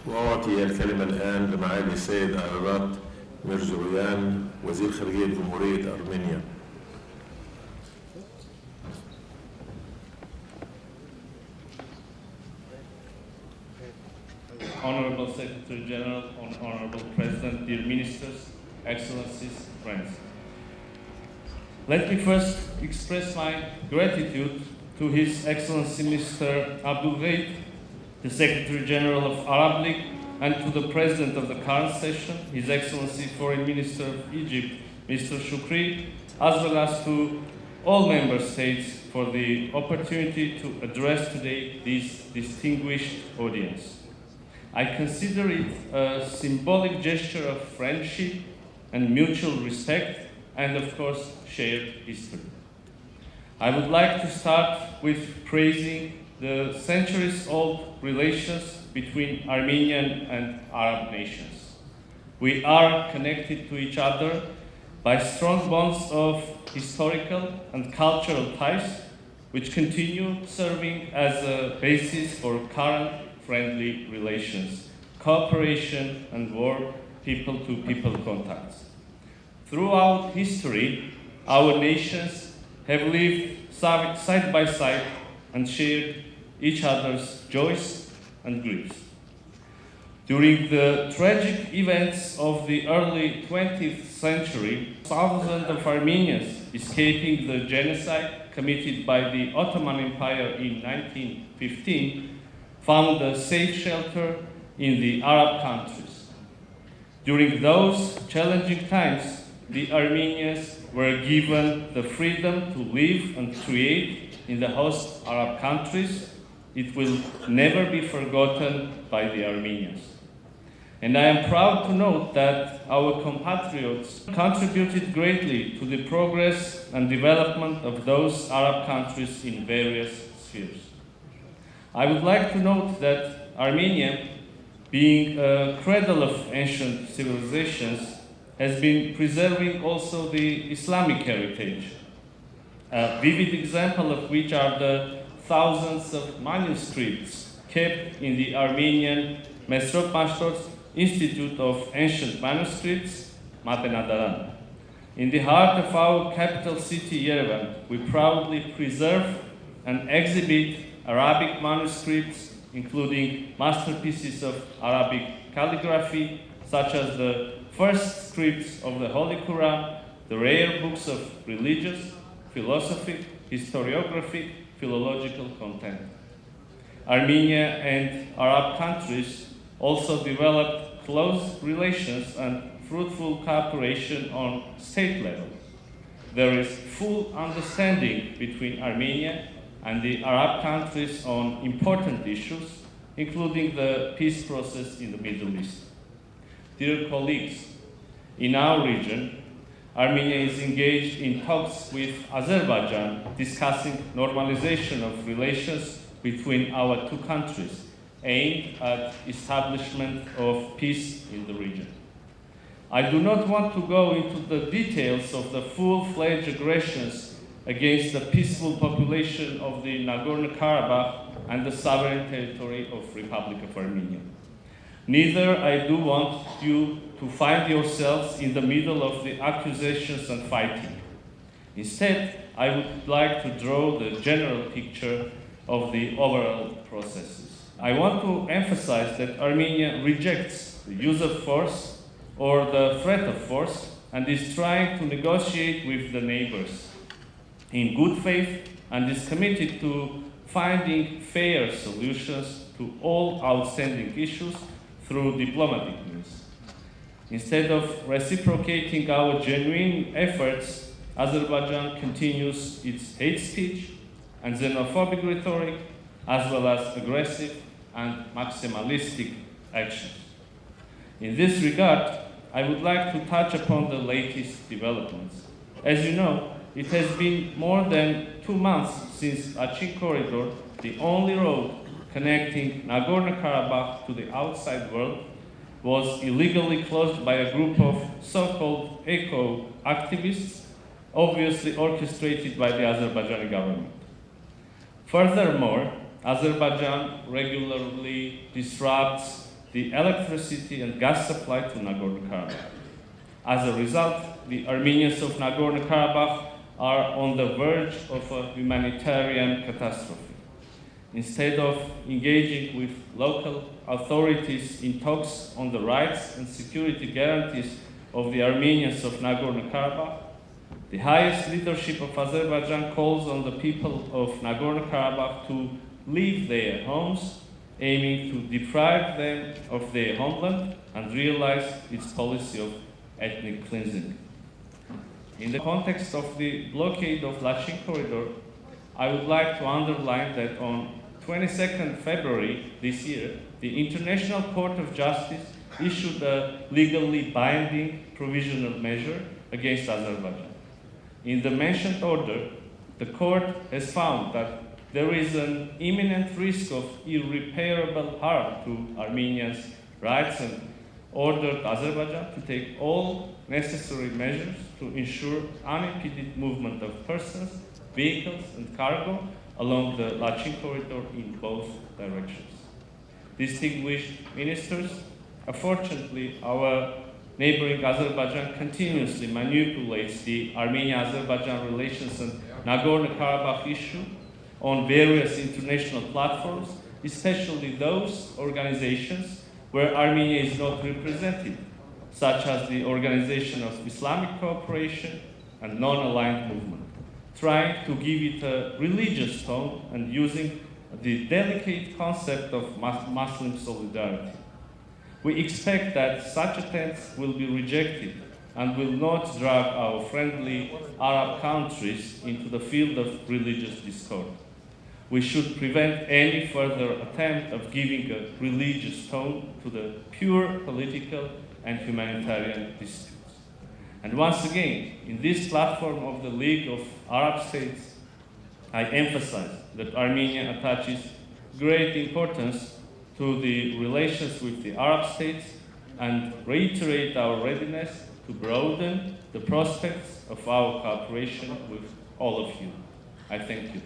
وأعطي الكلمة الآن لمعالي السيد عربات ميرزويان وزير خارجية جمهورية أرمينيا. Honorable Secretary General, Honorable President, dear Ministers, Excellencies, friends. Let me first express my gratitude to His Excellency Mr. Abdul Ghaid, the Secretary General of Arab League, and to the President of the current session, His Excellency Foreign Minister of Egypt, Mr. Shukri, as well as to all Member States for the opportunity to address today this distinguished audience. I consider it a symbolic gesture of friendship and mutual respect, and of course, shared history. I would like to start with praising the centuries-old relations between Armenian and Arab nations. We are connected to each other by strong bonds of historical and cultural ties, which continue serving as a basis for current friendly relations, cooperation, and more people-to-people contacts. Throughout history, our nations have lived side by side and shared each other's joys and griefs. During the tragic events of the early 20th century, thousands of Armenians escaping the genocide committed by the Ottoman Empire in 1915 found a safe shelter in the Arab countries. During those challenging times, the Armenians were given the freedom to live and create in the host Arab countries. It will never be forgotten by the Armenians. And I am proud to note that our compatriots contributed greatly to the progress and development of those Arab countries in various spheres. I would like to note that Armenia, being a cradle of ancient civilizations, has been preserving also the Islamic heritage. A vivid example of which are the thousands of manuscripts kept in the Armenian Mesrop Mashtor's Institute of Ancient Manuscripts, Matenadaran. In the heart of our capital city, Yerevan, we proudly preserve and exhibit Arabic manuscripts, including masterpieces of Arabic calligraphy, such as the first scripts of the Holy Quran, the rare books of religious, philosophic, historiographic, philological content. Armenia and Arab countries also developed close relations and fruitful cooperation on state level. There is full understanding between Armenia and the Arab countries on important issues, including the peace process in the Middle East. Dear colleagues, in our region, Armenia is engaged in talks with Azerbaijan discussing normalization of relations between our two countries, aimed at establishment of peace in the region. I do not want to go into the details of the full-fledged aggressions against the peaceful population of the Nagorno-Karabakh and the sovereign territory of Republic of Armenia. Neither I do want you to find yourselves in the middle of the accusations and fighting. Instead, I would like to draw the general picture of the overall processes. I want to emphasize that Armenia rejects the use of force or the threat of force and is trying to negotiate with the neighbors in good faith and is committed to finding fair solutions to all outstanding issues through diplomatic means. Instead of reciprocating our genuine efforts, Azerbaijan continues its hate speech and xenophobic rhetoric, as well as aggressive and maximalistic actions. In this regard, I would like to touch upon the latest developments. As you know, it has been more than 2 months since Achin Corridor, the only road connecting Nagorno-Karabakh to the outside world, was illegally closed by a group of so-called eco-activists, obviously orchestrated by the Azerbaijani government. Furthermore, Azerbaijan regularly disrupts the electricity and gas supply to Nagorno-Karabakh. As a result, the Armenians of Nagorno-Karabakh are on the verge of a humanitarian catastrophe. Instead of engaging with local authorities in talks on the rights and security guarantees of the Armenians of Nagorno-Karabakh, the highest leadership of Azerbaijan calls on the people of Nagorno-Karabakh to leave their homes, aiming to deprive them of their homeland and realize its policy of ethnic cleansing. In the context of the blockade of Lachin Corridor, I would like to underline that on 22nd February this year, the International Court of Justice issued a legally binding provisional measure against Azerbaijan. In the mentioned order, the court has found that there is an imminent risk of irreparable harm to Armenians' rights and ordered Azerbaijan to take all necessary measures to ensure unimpeded movement of persons, vehicles, and cargo along the Lachin Corridor in both directions. Distinguished ministers, unfortunately, our neighboring Azerbaijan continuously manipulates the Armenia-Azerbaijan relations and Nagorno-Karabakh issue on various international platforms, especially those organizations where Armenia is not represented, such as the Organization of Islamic Cooperation and Non-Aligned Movement, trying to give it a religious tone and using the delicate concept of Muslim solidarity. We expect that such attempts will be rejected and will not drag our friendly Arab countries into the field of religious discord. We should prevent any further attempt of giving a religious tone to the pure political and humanitarian disputes. And once again, in this platform of the League of Arab States, I emphasize that Armenia attaches great importance to the relations with the Arab states and reiterate our readiness to broaden the prospects of our cooperation with all of you. I thank you.